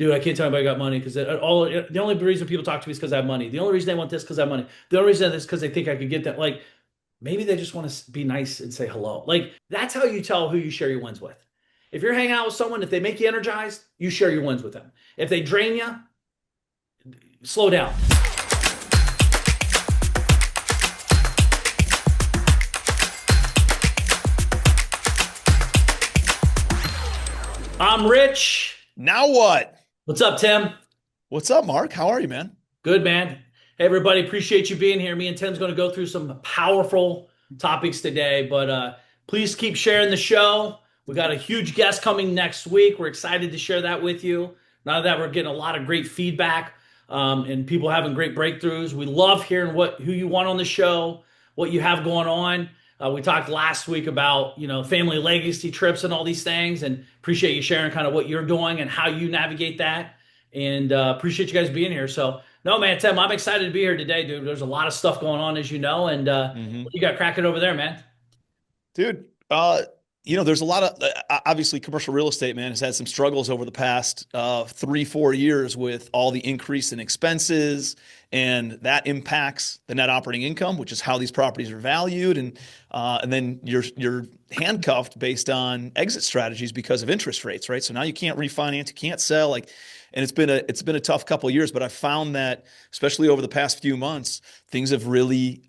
dude, I can't tell anybody I got money because the only reason people talk to me is because I have money. The only reason they want this because I have money. The only reason is because they think I could get that. Like maybe they just want to be nice and say hello. Like that's how you tell who you share your wins with. If you're hanging out with someone, if they make you energized, you share your wins with them. If they drain you, slow down. I'm Rich. Now what? What's up, Tim? What's up, Mark? How are you, man? Good, man. Hey, everybody. Appreciate you being here. Me and Tim's going to go through some powerful topics today, but please keep sharing the show. We got a huge guest coming next week. We're excited to share that with you. Now that we're getting a lot of great feedback and people having great breakthroughs, we love hearing who you want on the show, what you have going on. We talked last week about family legacy trips and all these things, and appreciate you sharing kind of what you're doing and how you navigate that. And appreciate you guys being here. So, no, man, Tim, I'm excited to be here today, dude. There's a lot of stuff going on, as you know, and hmm what you got cracking over there, man? Dude, there's a lot of obviously commercial real estate, man, has had some struggles over the past 3, 4 years with all the increase in expenses, and that impacts the net operating income, which is how these properties are valued, and then you're handcuffed based on exit strategies because of interest rates, right? So now you can't refinance, you can't sell, and it's been a tough couple of years, but I found that especially over the past few months, things have really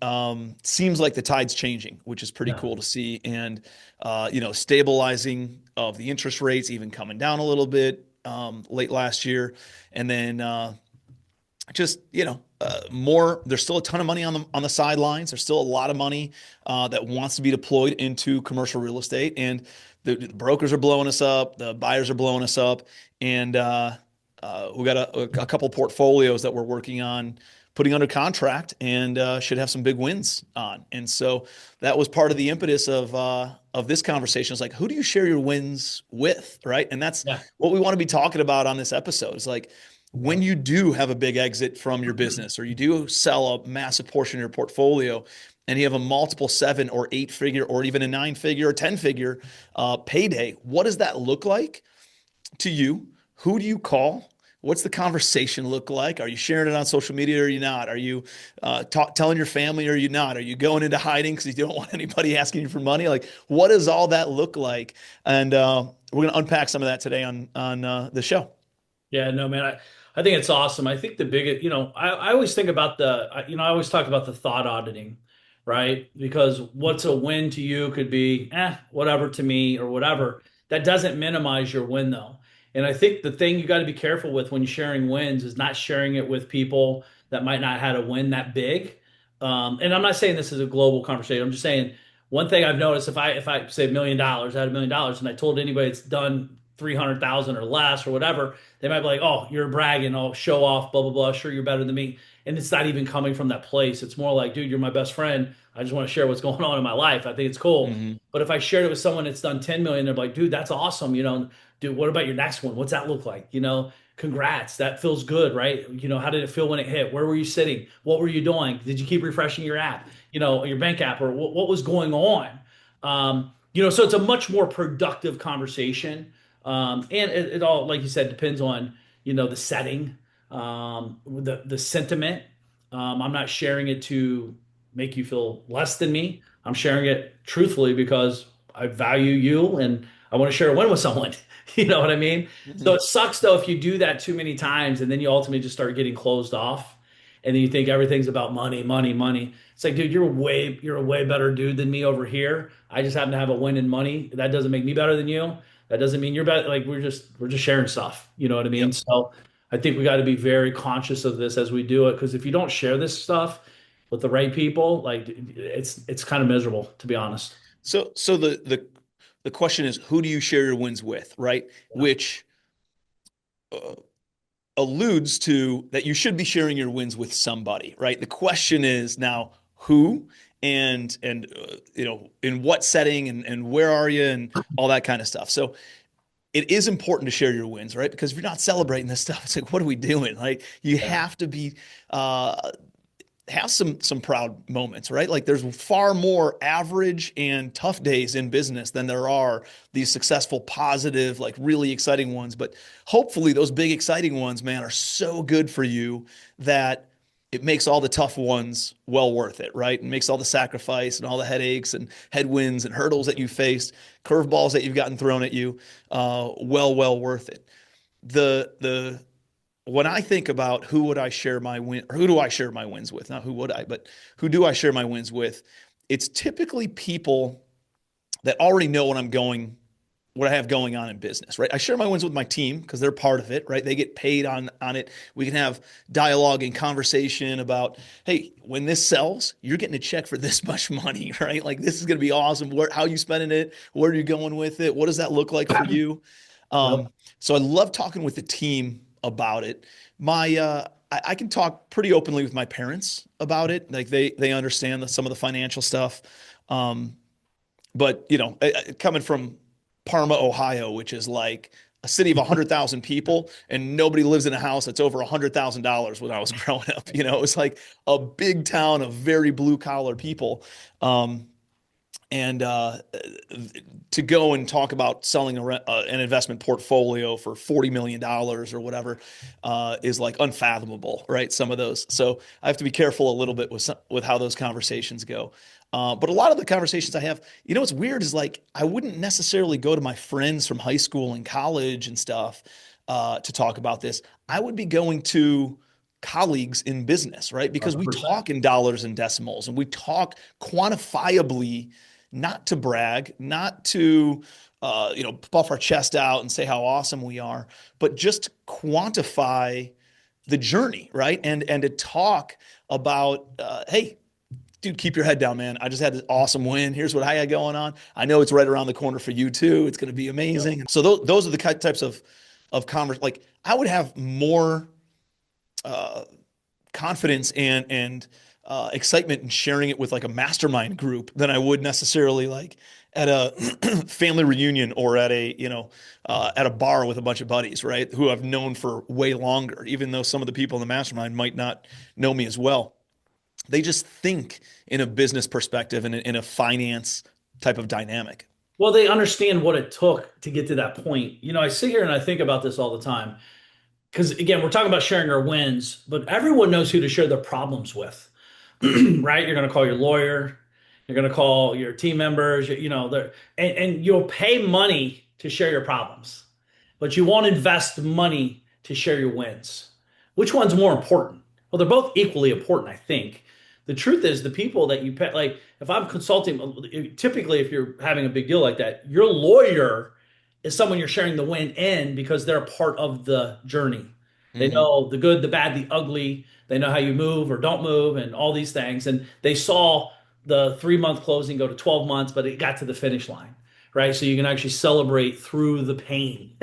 seems like the tide's changing, which is pretty Yeah. cool to see. And stabilizing of the interest rates, even coming down a little bit late last year, and then just more. There's still a ton of money on the sidelines. There's still a lot of money that wants to be deployed into commercial real estate, and the brokers are blowing us up, the buyers are blowing us up, and we got a couple portfolios that we're working on putting under contract, and should have some big wins on. And so that was part of the impetus of this conversation. Is like, who do you share your wins with, right? And that's Yeah. what we want to be talking about on this episode. Is like when you do have a big exit from your business, or you do sell a massive portion of your portfolio, and you have a multiple 7 or 8 figure, or even a 9 figure or 10 figure payday. What does that look like to you? Who do you call? What's the conversation look like? Are you sharing it on social media, or are you not? Are you telling your family, or are you not? Are you going into hiding because you don't want anybody asking you for money? Like, what does all that look like? And we're going to unpack some of that today on the show. Yeah, no, man, I think it's awesome. I think the biggest, I always think about I always talk about the thought auditing, right? Because what's a win to you could be, whatever to me or whatever. That doesn't minimize your win though. And I think the thing you got to be careful with when you're sharing wins is not sharing it with people that might not have had a win that big. And I'm not saying this is a global conversation. I'm just saying one thing I've noticed if I say $1 million, I had $1 million, and I told anybody it's done 300,000 or less or whatever, they might be like, "Oh, you're bragging, oh, show off, blah blah blah. Sure, you're better than me." And it's not even coming from that place. It's more like, "Dude, you're my best friend. I just want to share what's going on in my life. I think it's cool." hmm But if I shared it with someone that's done 10 million, they're like, "Dude, that's awesome. Dude, what about your next one? What's that look like? Congrats. That feels good, right? How did it feel when it hit? Where were you sitting? What were you doing? Did you keep refreshing your app, your bank app, or what was going on?" So it's a much more productive conversation. And it all, like you said, depends on, the setting, the sentiment. I'm not sharing it to make you feel less than me. I'm sharing it truthfully because I value you and I want to share a win with someone. You know what I mean? So hmm it sucks though if you do that too many times and then you ultimately just start getting closed off and then you think everything's about money, money, money. It's like, dude, you're a way better dude than me over here. I just happen to have a win in money. That doesn't make me better than you. That doesn't mean you're better. Like we're just sharing stuff. You know what I mean? Yep. So I think we got to be very conscious of this as we do it because if you don't share this stuff with the right people, like it's kind of miserable to be honest. So the question is, who do you share your wins with, right? Yeah. Which uh, alludes to that you should be sharing your wins with somebody, right? The question is now who, and in what setting, and where are you, and all that kind of stuff. So it is important to share your wins, right? Because if you're not celebrating this stuff, it's like, what are we doing? Like, you Yeah. have to be uh has some proud moments, right? Like there's far more average and tough days in business than there are these successful, positive, like really exciting ones. But hopefully those big exciting ones, man, are so good for you that it makes all the tough ones well worth it, right? And makes all the sacrifice and all the headaches and headwinds and hurdles that you faced, curveballs that you've gotten thrown at you, well worth it. The when I think about who would I share my win, or who do I share my wins with? Not who would I, but who do I share my wins with? It's typically people that already know what I have going on in business, right? I share my wins with my team because they're part of it, right? They get paid on it. We can have dialogue and conversation about, hey, when this sells, you're getting a check for this much money, right? Like this is going to be awesome. How are you spending it? Where are you going with it? What does that look like for you? Yep. So I love talking with the team about it. I can talk pretty openly with my parents about it. Like they understand some of the financial stuff. Um, but coming from Parma, Ohio, which is like a city of 100,000 people, and nobody lives in a house that's over $100,000 when I was growing up. It was like a big town of very blue collar people. And to go and talk about selling an investment portfolio for $40 million or whatever is like unfathomable, right? Some of those. So I have to be careful a little bit with how those conversations go. But a lot of the conversations I have, what's weird is like I wouldn't necessarily go to my friends from high school and college and stuff to talk about this. I would be going to colleagues in business, right? Because we 100%. talk in dollars and decimals and we talk quantifiably, not to brag, not to puff our chest out and say how awesome we are, but just quantify the journey, right? And to talk about, hey, dude, keep your head down, man. I just had this awesome win. Here's what I had going on. I know it's right around the corner for you too. It's going to be amazing. And so those are the types of converse. Like I would have more confidence and excitement in sharing it with like a mastermind group than I would necessarily like at a family reunion or at a bar with a bunch of buddies, right? Who I've known for way longer, even though some of the people in the mastermind might not know me as well. They just think in a business perspective and in a finance type of dynamic. Well, they understand what it took to get to that point. I sit here and I think about this all the time because, again, we're talking about sharing our wins, but everyone knows who to share their problems with, right? You're going to call your lawyer, you're going to call your team members, and you'll pay money to share your problems, but you won't invest money to share your wins. Which one's more important? Well, they're both equally important, I think. The truth is, the people that you pay, like if I'm consulting, typically if you're having a big deal like that, your lawyer is someone you're sharing the win in because they're a part of the journey. They Mm-hmm. know the good, the bad, the ugly. They know how you move or don't move and all these things. And they saw the 3 month closing go to 12 months, but it got to the finish line, right? So you can actually celebrate through the pain.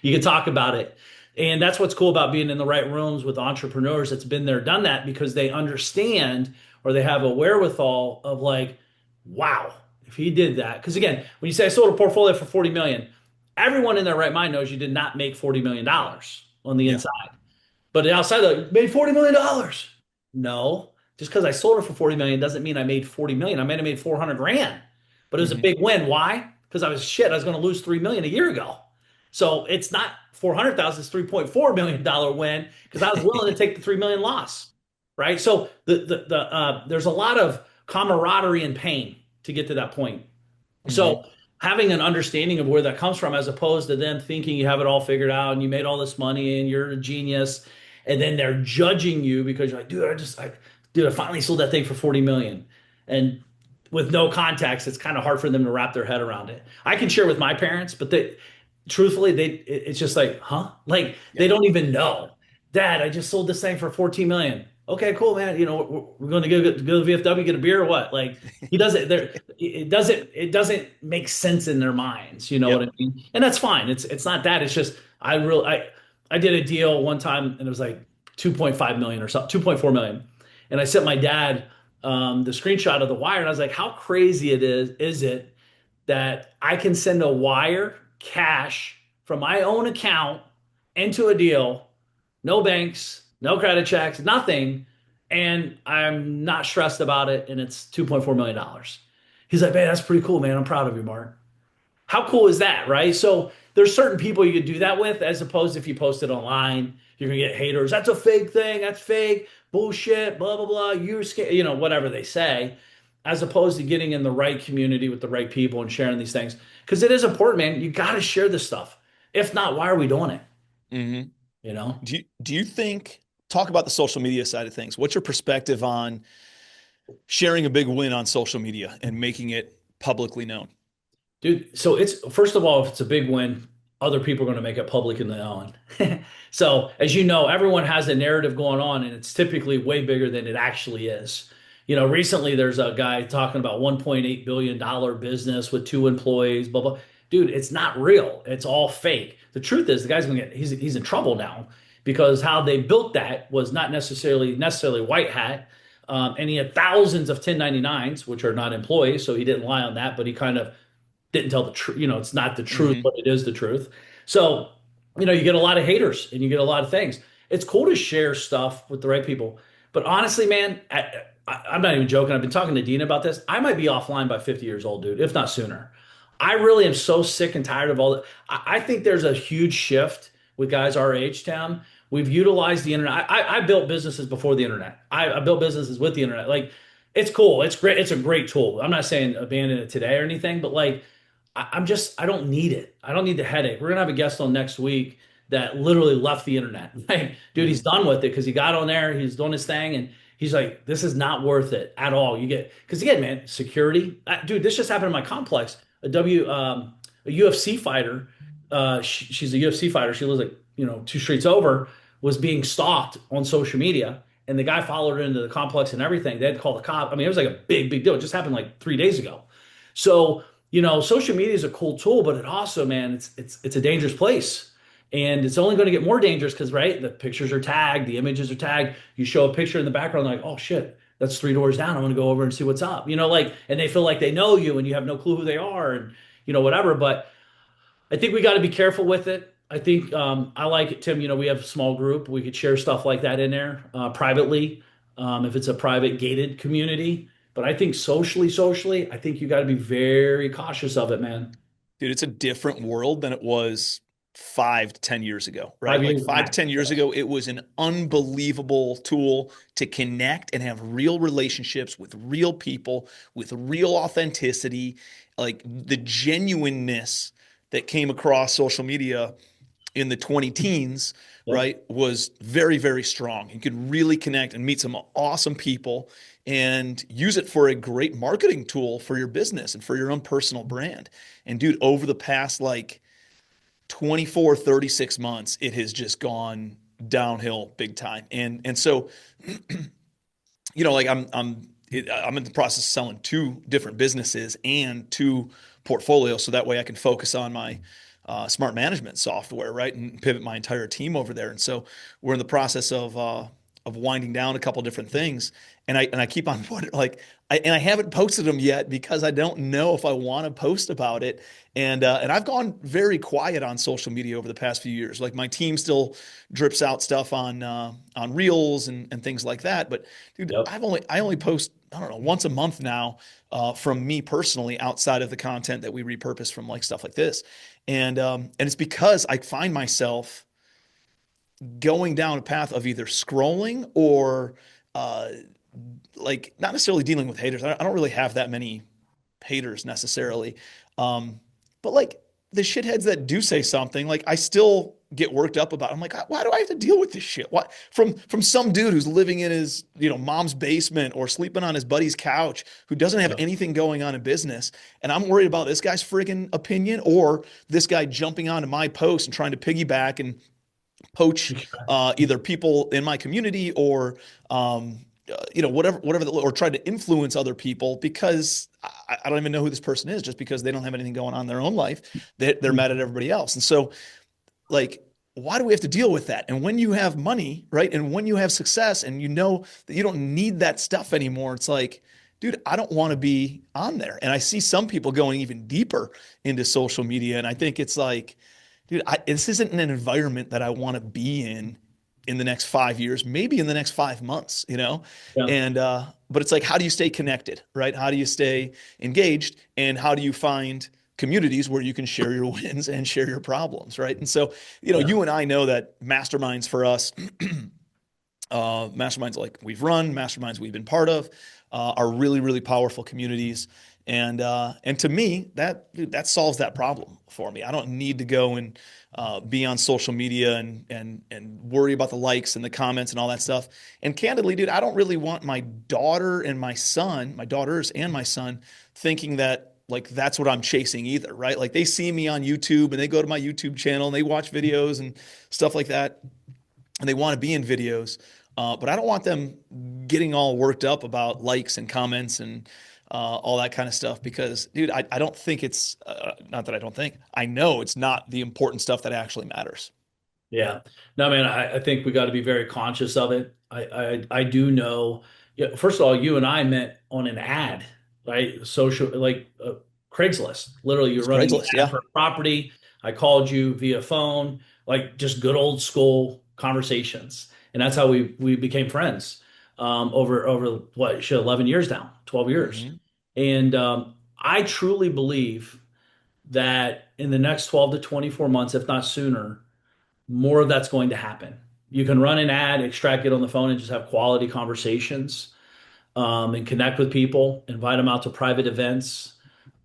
You can talk about it. And that's what's cool about being in the right rooms with entrepreneurs that's been there, done that, because they understand or they have a wherewithal of like, wow, if he did that. Because again, when you say I sold a portfolio for 40 million, everyone in their right mind knows you did not make $40 million on the Yeah. inside. But outside, like, made $40 million. No, just because I sold it for 40 million doesn't mean I made 40 million. I might have made 400 grand, but it was a Mm-hmm. big win. Why? Because I was going to lose 3 million a year ago. So it's not 400,000, it's $3.4 million win because I was willing to take the 3 million loss. Right. So there's a lot of camaraderie and pain to get to that point. Mm-hmm. So having an understanding of where that comes from, as opposed to them thinking you have it all figured out and you made all this money and you're a genius, and then they're judging you because you're like, dude, I finally sold that thing for 40 million. And with no context, it's kind of hard for them to wrap their head around it. I can share with my parents, but truthfully, it's just like, huh? Like they Yeah. don't even know. Dad, I just sold this thing for 14 million. Okay, cool, man. We're going to go to the VFW, get a beer or what? Like he doesn't there it doesn't make sense in their minds. You know what I Yep. mean? And that's fine. It's not that. It's just I did a deal one time and it was like 2.5 million or something, 2.4 million. And I sent my dad the screenshot of the wire and I was like, how crazy is it that I can send a wire cash from my own account into a deal, no banks, no credit checks, nothing, and I'm not stressed about it, and it's $2.4 million. He's like, man, that's pretty cool, man. I'm proud of you, Mark. How cool is that, right? So there's certain people you could do that with, as opposed to if you post it online, you're gonna get haters. That's a fake thing. That's fake bullshit. Blah blah blah. You're scared, whatever they say, as opposed to getting in the right community with the right people and sharing these things. Because it is important, man. You got to share this stuff. If not, why are we doing it? Hmm. You know? Do you think, talk about the social media side of things? What's your perspective on sharing a big win on social media and making it publicly known? Dude, so it's first of all, if it's a big win, other people are going to make it public in the own. So, as you know, everyone has a narrative going on, and it's typically way bigger than it actually is. Recently there's a guy talking about $1.8 billion business with two employees, blah blah. Dude, it's not real. It's all fake. The truth is, the guy's gonna get he's in trouble now because how they built that was not necessarily white hat. And he had thousands of 1099s, which are not employees, so he didn't lie on that, but he kind of didn't tell the truth. It's not the truth, Hmm. but it is the truth. So, you get a lot of haters and you get a lot of things. It's cool to share stuff with the right people. But honestly, man, I'm not even joking. I've been talking to Dean about this. I might be offline by 50 years old, dude, if not sooner. I really am so sick and tired of all that. I think there's a huge shift with guys our age, Tim. We've utilized the internet. I built businesses before the internet. I built businesses with the internet. Like, it's cool. It's great. It's a great tool. I'm not saying abandon it today or anything, but like, I don't need it. I don't need the headache. We're gonna have a guest on next week that literally left the internet. Like, dude, he's Hmm. done with it because he got on there, he's doing his thing, and he's like, this is not worth it at all. Because again, man, security. Dude, this just happened in my complex. A UFC fighter. She's a UFC fighter. She lives like two streets over. Was being stalked on social media, and the guy followed her into the complex and everything. They had to call the cop. I mean, it was like a big deal. It just happened like 3 days ago. So social media is a cool tool, but it also, man, it's a dangerous place. And it's only going to get more dangerous because, right, the pictures are tagged, the images are tagged. You show a picture in the background, like, oh shit, that's three doors down. I'm going to go over and see what's up. Like, and they feel like they know you and you have no clue who they are and, whatever. But I think we got to be careful with it. I think I like it, Tim. We have a small group. We could share stuff like that in there privately if it's a private gated community. But I think socially, I think you got to be very cautious of it, man. Dude, it's a different world than it was 5 to 10 years ago, right? Five Like years five to back. 10 years ago, it was an unbelievable tool to connect and have real relationships with real people, with real authenticity, like the genuineness that came across social media in the 20 teens, Yep. right, was very, very strong. You could really connect and meet some awesome people and use it for a great marketing tool for your business and for your own personal brand. And dude, over the past like 24, 36 months, it has just gone downhill big time. And so, like I'm in the process of selling two different businesses and two portfolios, so that way I can focus on my smart management software, right, and pivot my entire team over there. And so we're in the process of winding down a couple different things, and I keep on like I haven't posted them yet because I don't know if I want to post about it. And I've gone very quiet on social media over the past few years. Like my team still drips out stuff on Reels and things like that. But dude, Yep. I only post, I don't know, once a month now from me personally, outside of the content that we repurpose from like stuff like this. And it's because I find myself going down a path of either scrolling or uh, like not necessarily dealing with haters. I don't really have that many haters necessarily. But like the shitheads that do say something, like I still get worked up about. I'm like, why do I have to deal with this shit? What from some dude who's living in his mom's basement or sleeping on his buddy's couch who doesn't have Yep. anything going on in business, and I'm worried about this guy's friggin' opinion or this guy jumping onto my post and trying to piggyback and poach either people in my community or whatever, or try to influence other people because I don't even know who this person is, just because they don't have anything going on in their own life. They're mad at everybody else. And so, like, why do we have to deal with that? And when you have money, right, and when you have success and you know that you don't need that stuff anymore, it's like, dude, I don't want to be on there. And I see some people going even deeper into social media, and I think it's like, dude, this isn't an environment that I want to be in in the next 5 years, maybe in the next 5 months, Yeah. and but it's like, how do you stay connected, right? How do you stay engaged, and how do you find communities where you can share your wins and share your problems, right? And so, Yeah. you and I know that masterminds for us, masterminds like we've run, masterminds we've been part of, are really, really powerful communities. And to me, that solves that problem for me. I don't need to go and be on social media and worry about the likes and the comments and all that stuff. And candidly, dude, I don't really want my daughter and my son, my daughters and my son, thinking that like that's what I'm chasing either, right? Like they see me on YouTube and they go to my YouTube channel and they watch videos and stuff like that, and they want to be in videos. But I don't want them getting all worked up about likes and comments and all that kind of stuff because, dude, I don't think it's not that I don't think, I know it's not the important stuff that actually matters. Yeah. No, man, I think we got to be very conscious of it. I do know, yeah, first of all, you and I met on an ad, right? Social, like Craigslist. Literally, you're It's running an Craigslist. ad Yeah. for a property. I called you via phone, like just good old school conversations. And that's how we became friends over what, shit, 11 years now, 12 years. Hmm. And I truly believe that in the next 12 to 24 months, if not sooner, more of that's going to happen. You can run an ad, extract it on the phone, and just have quality conversations and connect with people, invite them out to private events,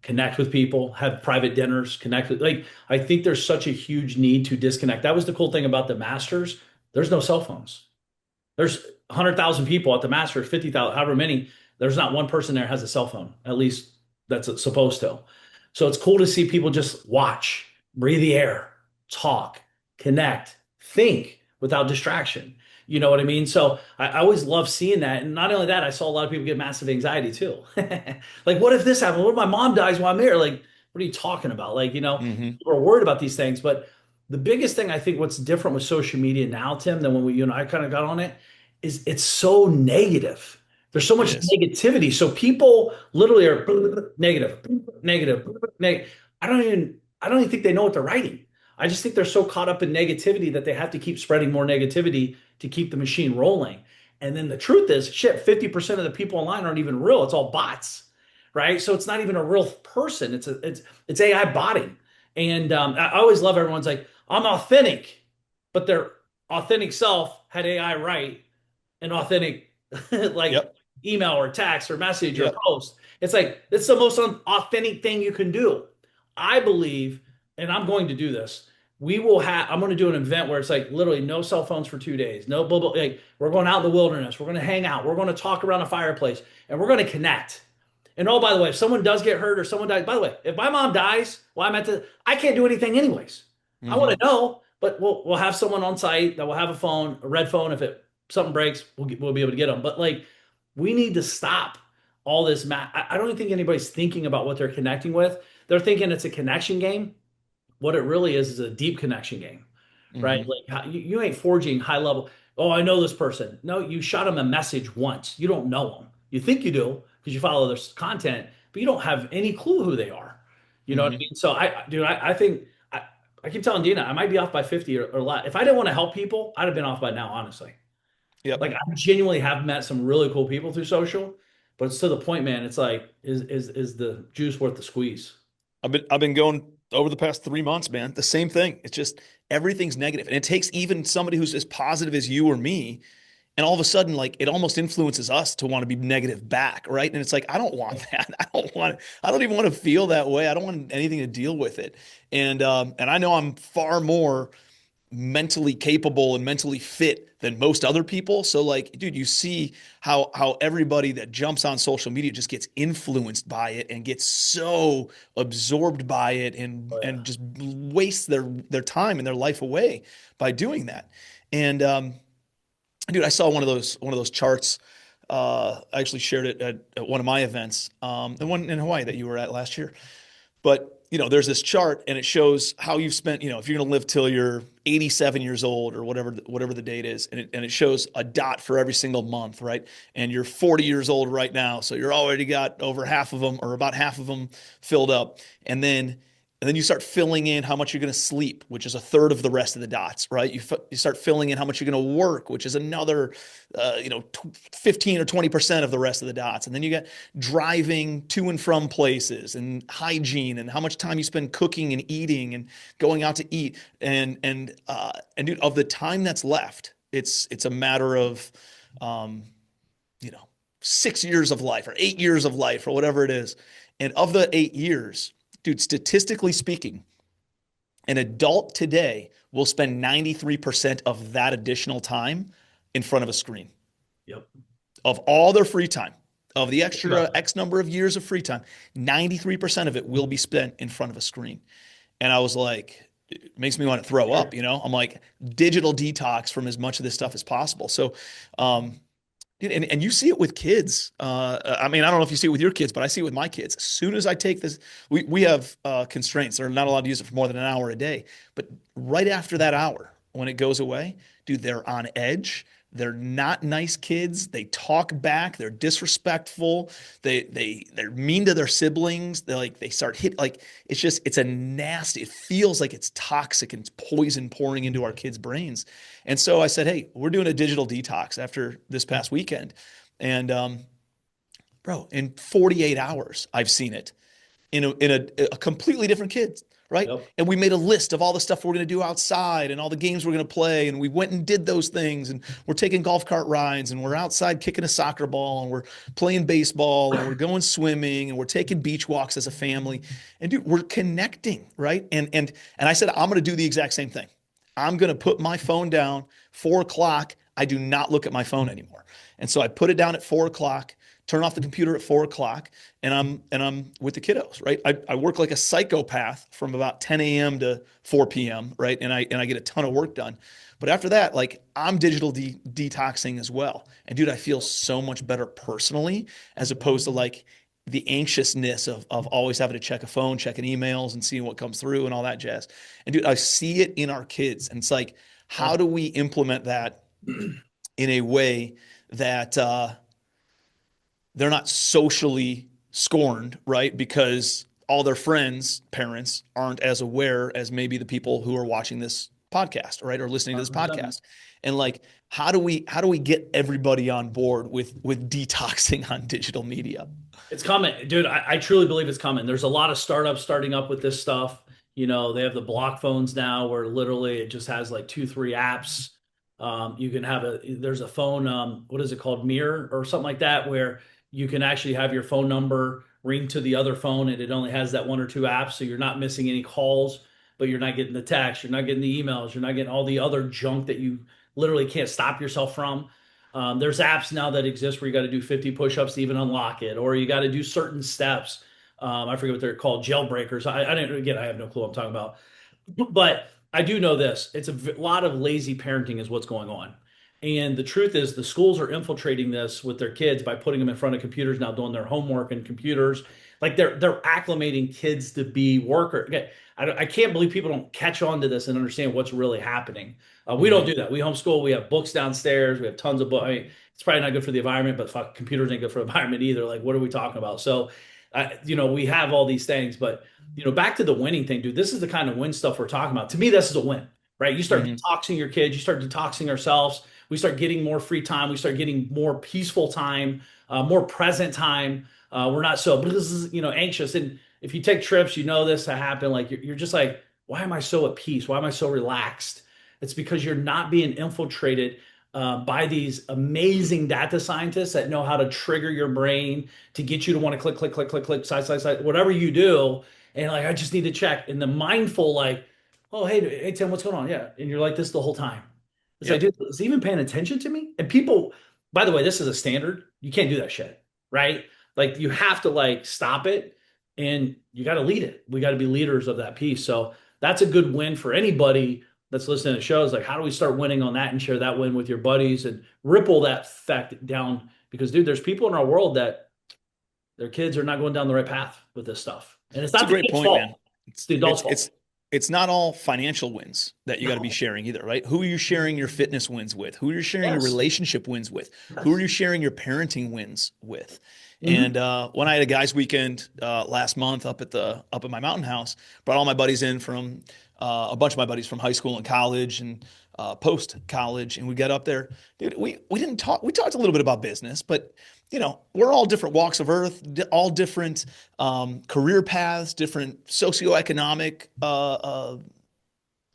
connect with people, have private dinners, connect with, like, I think there's such a huge need to disconnect. That was the cool thing about the Masters. There's no cell phones. There's 100,000 people at the Masters, 50,000, however many. There's not one person there has a cell phone, at least that's supposed to. So it's cool to see people just watch, breathe the air, talk, connect, think without distraction. You know what I mean? So I always love seeing that. And not only that, I saw a lot of people get massive anxiety too. Like, what if this happened? What if my mom dies while I'm here? Like, what are you talking about? Like, Hmm. people are worried about these things. But the biggest thing I think what's different with social media now, Tim, than when you and I kind of got on it, is it's so negative. There's so It much is. negativity. So people literally are negative, negative, negative. I don't even think they know what they're writing. I just think they're so caught up in negativity that they have to keep spreading more negativity to keep the machine rolling. And then the truth is, shit, 50% of the people online aren't even real. It's all bots, right? So it's not even a real person. It's AI botting. And I always love everyone's like, I'm authentic, but their authentic self had AI write an authentic like Yep. email or text or message or Yep. post. It's like it's the most authentic thing you can do. I believe, and I'm going to do this. I'm going to do an event where it's like literally no cell phones for 2 days. No blah, blah, like we're going out in the wilderness. We're going to hang out. We're going to talk around a fireplace and we're going to connect. And oh, by the way, if someone does get hurt or someone dies, by the way, if my mom dies, well, I can't do anything anyways. I want Hmm. to know, but we'll have someone on site that will have a phone, a red phone. If something breaks, we'll be able to get them. But like, we need to stop all this. I don't even think anybody's thinking about what they're connecting with. They're thinking it's a connection game. What it really is a deep connection game, right? Hmm. Like you ain't forging high level. Oh, I know this person. No, you shot them a message once. You don't know them. You think you do because you follow their content, but you don't have any clue who they are. You know what I Hmm. mean? So dude, I think I keep telling Dina, I might be off by 50 or a lot. If I didn't want to help people, I'd have been off by now, honestly. Like Yep. I genuinely have met some really cool people through social, but it's to the point, man. It's like, is the juice worth the squeeze? I've been going over the past 3 months, man. The same thing. It's just everything's negative. And it takes even somebody who's as positive as you or me, and all of a sudden, like it almost influences us to want to be negative back, right? And it's like, I don't want that. I don't even want to feel that way. I don't want anything to deal with it. And I know I'm far more mentally capable and mentally fit than most other people. So like, dude, you see how everybody that jumps on social media just gets influenced by it and gets so absorbed by it and Oh yeah. and just wastes their time and their life away by doing that. And dude, I saw one of those charts. I actually shared it at one of my events, the one in Hawaii that you were at last year. But there's this chart and it shows how you've spent, if you're going to live till you're 87 years old or whatever the date is, and it shows a dot for every single month, right? And you're 40 years old right now, so you're already got over half of them or about half of them filled up. And then And then you start filling in how much you're going to sleep, which is a third of the rest of the dots, right? You start filling in how much you're going to work, which is another, 15 or 20% of the rest of the dots. And then you got driving to and from places and hygiene and how much time you spend cooking and eating and going out to eat. And dude, of the time that's left, it's a matter of, um, you know, 6 years of life or 8 years of life or whatever it is. And of the 8 years, dude, statistically speaking, an adult today will spend 93% of that additional time in front of a screen. Yep. Of all their free time, of the Think about extra that. X number of years of free time, 93% of it will be spent in front of a screen. And I was like, it makes me want to throw up, you know? I'm like, digital detox from as much of this stuff as possible. So, dude, and you see it with kids. I mean, I don't know if you see it with your kids, but I see it with my kids. As soon as I take this, we have constraints. They're not allowed to use it for more than an hour a day. But right after that hour, when it goes away, dude, they're on edge. They're not nice kids. They talk back. They're disrespectful. They're mean to their siblings. They start hit like it's a nasty. It feels like it's toxic and it's poison pouring into our kids' brains. And so I said, hey, we're doing a digital detox after this past weekend, and bro, in 48 hours, I've seen it in a completely different kid, right? Yep. And we made a list of all the stuff we're going to do outside and all the games we're going to play. And we went and did those things. And we're taking golf cart rides and we're outside kicking a soccer ball and we're playing baseball and we're going swimming and we're taking beach walks as a family. And dude, we're connecting, right? And I said, I'm going to do the exact same thing. I'm going to put my phone down 4 o'clock. I do not look at my phone anymore. And so I put it down at 4 o'clock, turn off the computer at 4 o'clock, and I'm with the kiddos, right? I work like a psychopath from about 10 a.m. to 4 p.m., right? And I get a ton of work done. But after that, like I'm digital detoxing as well. And dude, I feel so much better personally as opposed to like the anxiousness of always having to check a phone, checking emails and seeing what comes through and all that jazz. And dude, I see it in our kids. And it's like, how do we implement that in a way that they're not socially scorned, right? Because all their friends, parents aren't as aware as maybe the people who are watching this podcast, right? Or listening to this 100%. podcast. And like, how do we get everybody on board with detoxing on digital media? It's coming, dude. I truly believe it's coming. There's a lot of startups starting up with this stuff. You know, they have the block phones now where literally it just has like two, three apps. You can have there's a phone, what is it called? Mirror or something like that, where you can actually have your phone number ring to the other phone and it only has that one or two apps. So you're not missing any calls, but you're not getting the text, you're not getting the emails, you're not getting all the other junk that you literally can't stop yourself from. There's apps now that exist where you got to do 50 push-ups to even unlock it, or you got to do certain steps. I forget what they're called, jailbreakers. I didn't again. I have no clue what I'm talking about, but I do know this. It's a lot of lazy parenting is what's going on. And the truth is, the schools are infiltrating this with their kids by putting them in front of computers now, doing their homework and computers. Like they're acclimating kids to be worker. Okay, I can't believe people don't catch on to this and understand what's really happening. We don't Mm-hmm. do that. We homeschool. We have books downstairs. We have tons of books. I mean, it's probably not good for the environment, but fuck, computers ain't good for the environment either. Like, what are we talking about? So, we have all these things, but back to the winning thing, dude. This is the kind of win stuff we're talking about. To me, this is a win, right? You start Mm-hmm. detoxing your kids. You start detoxing ourselves. We start getting more free time. We start getting more peaceful time, more present time. We're not so anxious. And if you take trips, you know this to happen. Like you're just like, why am I so at peace? Why am I so relaxed? It's because you're not being infiltrated by these amazing data scientists that know how to trigger your brain to get you to want to click, click, click, click, click, side, side, side, whatever you do. And like, I just need to check. And the mindful, like, oh, hey, Tim, what's going on? Yeah. And you're like this the whole time. It's like, Yep. dude, is he even paying attention to me? And people, by the way, this is a standard. You can't do that shit, right? Like you have to like stop it and you got to lead it. We got to be leaders of that piece. So that's a good win for anybody that's listening to shows. Like, how do we start winning on that and share that win with your buddies and ripple that fact down? Because, dude, there's people in our world that their kids are not going down the right path with this stuff. And it's It's a not the great kid's point, man. fault. It's It's the adult's it's it's fault. it's not all financial wins that you got to be No. sharing either, right? Who are you sharing your fitness wins with? Who are you sharing your Yes. relationship wins with? Who are Yes. you sharing your parenting wins with? Hmm. And when I had a guys' weekend last month up at my mountain house, brought all my buddies in from a bunch of my buddies from high school and college and post college, and we got up there. Dude, we didn't talk. We talked a little bit about business, but we're all different walks of earth, all different career paths, different socioeconomic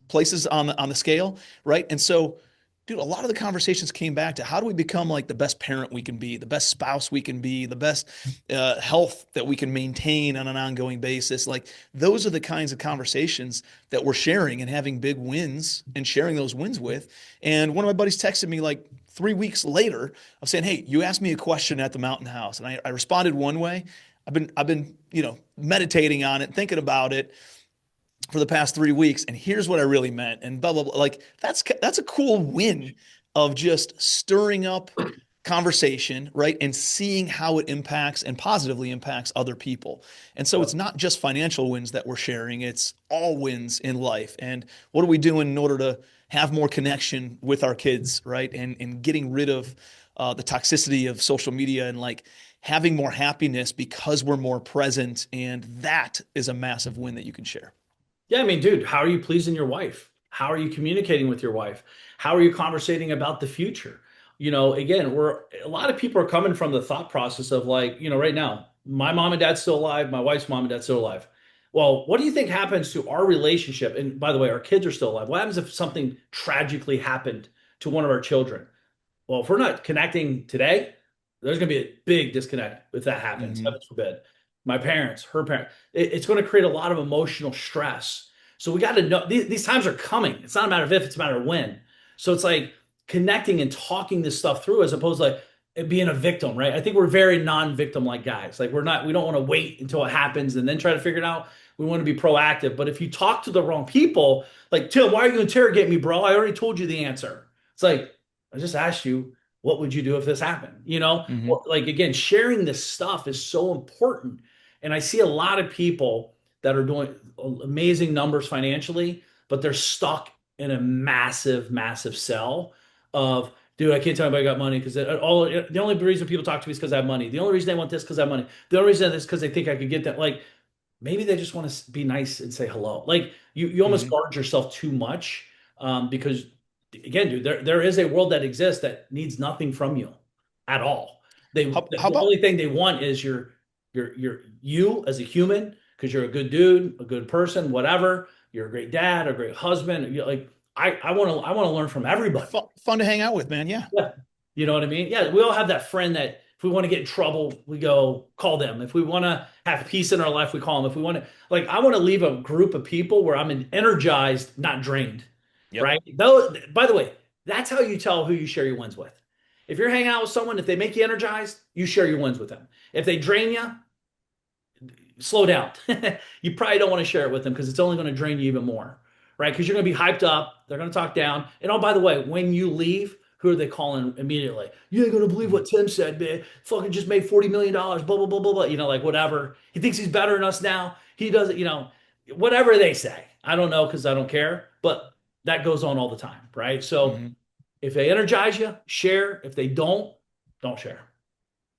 places on the scale, right? And so, dude, a lot of the conversations came back to how do we become like the best parent we can be, the best spouse we can be, the best health that we can maintain on an ongoing basis. Like those are the kinds of conversations that we're sharing and having big wins and sharing those wins with. And one of my buddies texted me like 3 weeks later of saying, "Hey, you asked me a question at the mountain house," and I responded one way. I've been meditating on it, thinking about it for the past 3 weeks, and here's what I really meant, and blah blah blah. Like that's a cool win of just stirring up conversation, right? And seeing how it impacts and positively impacts other people. And so it's not just financial wins that we're sharing, it's all wins in life. And what are we doing in order to have more connection with our kids, right? And getting rid of the toxicity of social media and like having more happiness because we're more present. And that is a massive win that you can share. Yeah, I mean, dude, how are you pleasing your wife? How are you communicating with your wife? How are you conversating about the future? Again, we're a lot of people are coming from the thought process of like, right now, my mom and dad's still alive, my wife's mom and dad's still alive. Well, what do you think happens to our relationship? And by the way, our kids are still alive. What happens if something tragically happened to one of our children? Well, if we're not connecting today, there's going to be a big disconnect if that happens. Mm-hmm. Heaven forbid. My parents, her parents, it's going to create a lot of emotional stress. So we got to know these times are coming. It's not a matter of if, it's a matter of when. So it's like connecting and talking this stuff through as opposed to like it being a victim, right? I think we're very non-victim like guys. Like we don't want to wait until it happens and then try to figure it out. We want to be proactive. But if you talk to the wrong people, like Tim, why are you interrogating me, bro? I already told you the answer. It's like, I just asked you, what would you do if this happened? Mm-hmm. Like again, sharing this stuff is so important. And I see a lot of people that are doing amazing numbers financially, but they're stuck in a massive, massive cell of, dude, I can't tell anybody I got money because the only reason people talk to me is because I have money. The only reason they want this because I have money. The only reason is because they think I could get that. Like maybe they just want to be nice and say hello. Like you almost Mm-hmm. guard yourself too much because again, dude, there is a world that exists that needs nothing from you at all. How The about only thing they want is you as a human because you're a good dude, a good person, whatever. You're a great dad, a great husband. Like I want to learn from everybody. fun to hang out with, man? Yeah. Yeah. You know what I mean? Yeah, we all have that friend that if we want to get in trouble, we go call them. If we want to have peace in our life, we call them. If we want to, like, I want to leave a group of people where I'm energized, not drained, Yep. right? Though, by the way, that's how you tell who you share your wins with. If you're hanging out with someone, if they make you energized, you share your wins with them. If they drain you, slow down. You probably don't want to share it with them because it's only going to drain you even more, right? Because you're going to be hyped up. They're going to talk down. And oh, by the way, when you leave, who are they calling immediately? You ain't going to believe Mm-hmm. what Tim said, man. Fucking just made $40 million, blah, blah, blah, blah, blah. Like whatever. He thinks he's better than us now. He doesn't, whatever they say. I don't know because I don't care, but that goes on all the time, right? So Mm-hmm. if they energize you, share. If they don't share.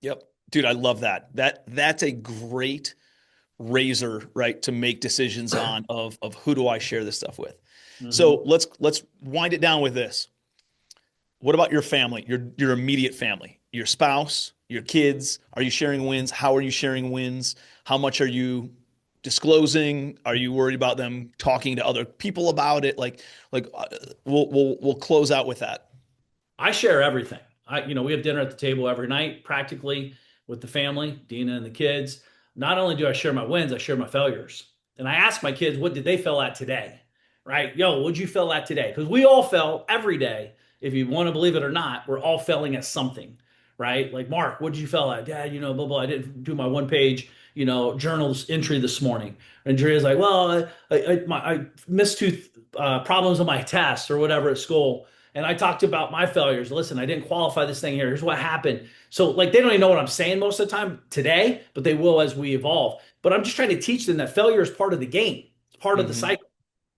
Yep. Dude, I love that. That's a great razor, right, to make decisions on of who do I share this stuff with. Mhm. So let's wind it down with this. What about your family, your immediate family, your spouse, your kids? Are you sharing wins? How are you sharing wins? How much are you disclosing? Are you worried about them talking to other people about it? Like we'll close out with that. I share everything. We have dinner at the table every night, practically with the family, Dina and the kids. Not only do I share my wins, I share my failures. And I ask my kids, what did they fail at today? Right? Yo, what'd you fail at today? Because we all fail every day. If you want to believe it or not, we're all failing at something, right? Like, Mark, what did you fail at? Dad, blah, blah. I didn't do my one page, journals entry this morning. And Drea's like, well, I missed two problems on my test or whatever at school. And I talked about my failures. Listen, I didn't qualify this thing here. Here's what happened. So, like, they don't even know what I'm saying most of the time today, but they will as we evolve. But I'm just trying to teach them that failure is part of the game. It's part of the Mm-hmm. cycle.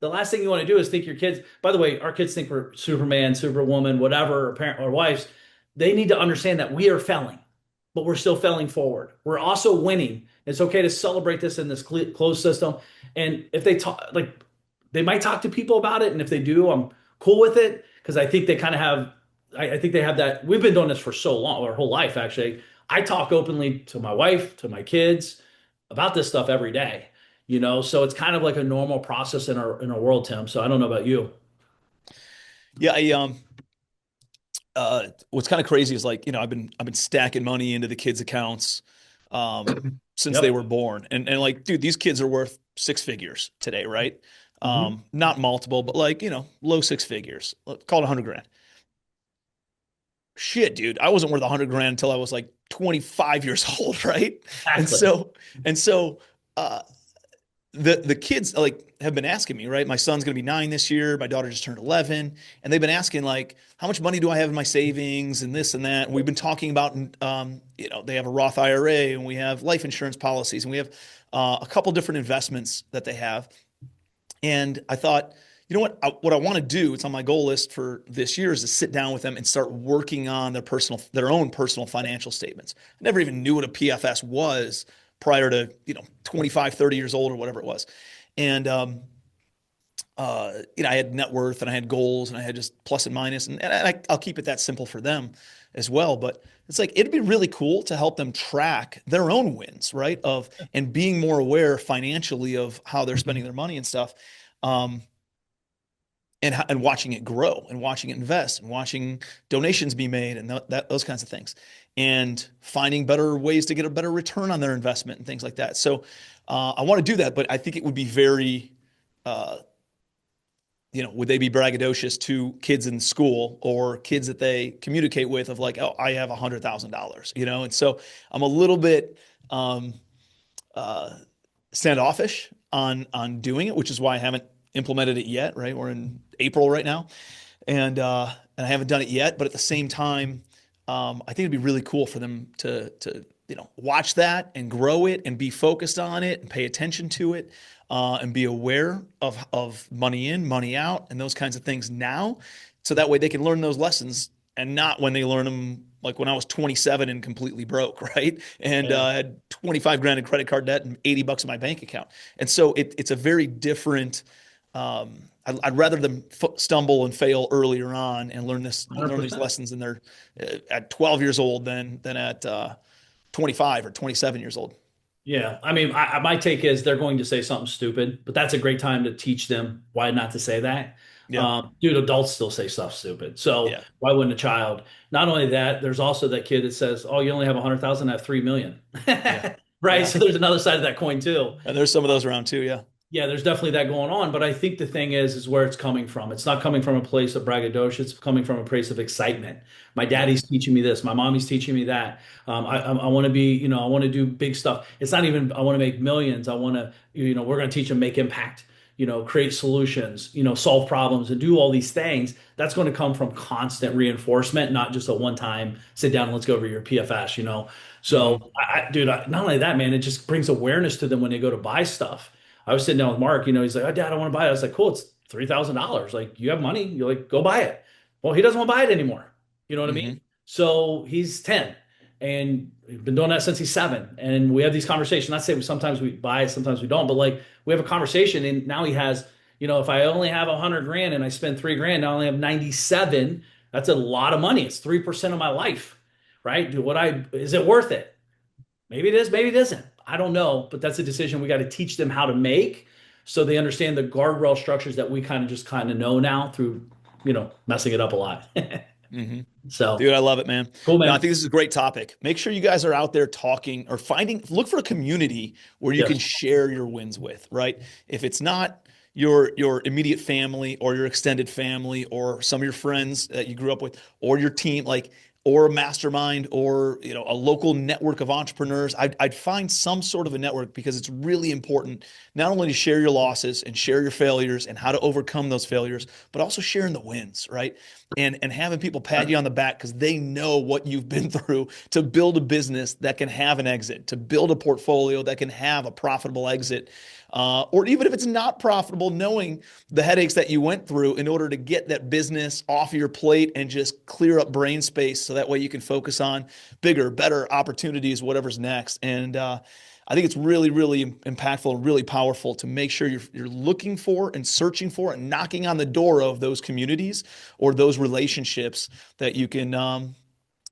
The last thing you want to do is think your kids, by the way, our kids think we're Superman, Superwoman, whatever, or parent or wives. They need to understand that we are failing, but we're still failing forward. We're also winning. It's okay to celebrate this in this closed system. And if they talk, like, they might talk to people about it. And if they do, I'm cool with it because I think they kind of have, I think they have that. We've been doing this for so long, our whole life, actually. I talk openly to my wife, to my kids about this stuff every day, so it's kind of like a normal process in our world, Tim. So I don't know about you. Yeah, what's kind of crazy is like, I've been stacking money into the kids' accounts since they Yep. were born. And like, dude, these kids are worth six figures today, right? Hmm. Not multiple, but like, low six figures. Call it 100 grand. Shit, dude, I wasn't worth 100 grand until I was like 25 years old, right? And Exactly. so, and so, uh, the kids like have been asking me, right? My son's going to be 9 this year. My daughter just turned 11, and they've been asking like, how much money do I have in my savings and this and that. And we've been talking about, they have a Roth IRA and we have life insurance policies and we have a couple different investments that they have. And I thought, what I want to do, it's on my goal list for this year, is to sit down with them and start working on their own personal financial statements. I never even knew what a PFS was prior to, 25, 30 years old or whatever it was. And, I had net worth and I had goals and I had just plus and minus, and I'll keep it that simple for them as well. But it's like, it'd be really cool to help them track their own wins, right? And being more aware financially of how they're spending their money and stuff. Um, and watching it grow and watching it invest and watching donations be made and those kinds of things and finding better ways to get a better return on their investment and things like that. So I want to do that, but I think it would be very, uh, would they be braggadocious to kids in school or kids that they communicate with of like, oh, I have $100,000, And so I'm a little bit uh, standoffish on doing it, which is why I haven't implemented it yet. Right, we're in April right now, and I haven't done it yet. But at the same time, I think it'd be really cool for them to watch that and grow it and be focused on it and pay attention to it, and be aware of money in, money out, and those kinds of things now, so that way they can learn those lessons and not when they learn them like when I was 27 and completely broke, right? And Yeah. had 25 grand in credit card debt and 80 bucks in my bank account. And so it's a very different. I'd rather them stumble and fail earlier on and learn these 100%. lessons in their at 12 years old than at 25 or 27 years old. Yeah, I mean, my take is they're going to say something stupid, but that's a great time to teach them why not to say that. Yeah, Dude, adults still say stuff stupid, so yeah, why wouldn't a child? Not only that, there's also that kid that says, "Oh, you only have 100,000, I have 3 million," yeah, right? yeah. So there's another side of that coin too. And there's some of those around too. Yeah, Yeah, there's definitely that going on, but I think the thing is where it's coming from. It's not coming from a place of braggadocio. It's coming from a place of excitement. My yeah, daddy's teaching me this. My mommy's teaching me that. I want to be, I want to do big stuff. It's not even I want to make millions. I want to, we're going to teach them make impact. Create solutions. Solve problems and do all these things. That's going to come from constant reinforcement, not just a one-time sit down and let's go over your PFS. hmm So, dude, not only that, man, it just brings awareness to them when they go to buy stuff. I was sitting down with Mark, he's like, oh, Dad, I want to buy it. I was like, cool, it's $3,000. Like, you have money. You're like, go buy it. Well, he doesn't want to buy it anymore. You know what I mean? hmm So he's 10 and we've been doing that since he's 7. And we have these conversations. Not say sometimes we buy it, sometimes we don't, but like we have a conversation and now he has, if I only have 100 grand and I spend 3 grand, I only have 97. That's a lot of money. It's 3% of my life, right? Is it worth it? Maybe it is, maybe it isn't. I don't know, but that's a decision we got to teach them how to make so they understand the guardrail structures that we kind of know now through, messing it up a lot. hmm So Dude, I love it, man. cool, No, I man. think this is a great topic. Make sure you guys are out there talking or look for a community where you can Yes, share your wins with, right? If it's not your immediate family or your extended family or some of your friends that you grew up with or your team, like or a mastermind or a local network of entrepreneurs. I'd find some sort of a network because it's really important not only to share your losses and share your failures and how to overcome those failures, but also sharing the wins, right? And having people pat you on the back because they know what you've been through to build a business that can have an exit, to build a portfolio that can have a profitable exit. Or even if it's not profitable, knowing the headaches that you went through in order to get that business off of your plate and just clear up brain space so that way you can focus on bigger, better opportunities, whatever's next. And I think it's really, really impactful and really powerful to make sure you're looking for and searching for and knocking on the door of those communities or those relationships that you can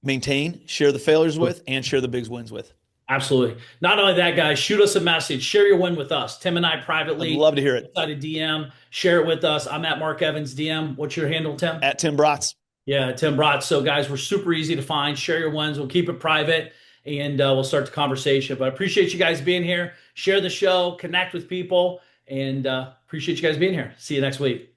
maintain, share the failures with, and share the big wins with. Absolutely. Not only that, guys, shoot us a message. Share your win with us. Tim and I I'd privately love to hear it. inside a DM. Share it with us. I'm at Mark Evans DM. What's your handle, Tim? At Tim Bratz. Yeah, Tim Brott. So, guys, we're super easy to find. Share your wins. We'll keep it private and we'll start the conversation. But I appreciate you guys being here. Share the show, connect with people, and appreciate you guys being here. See you next week.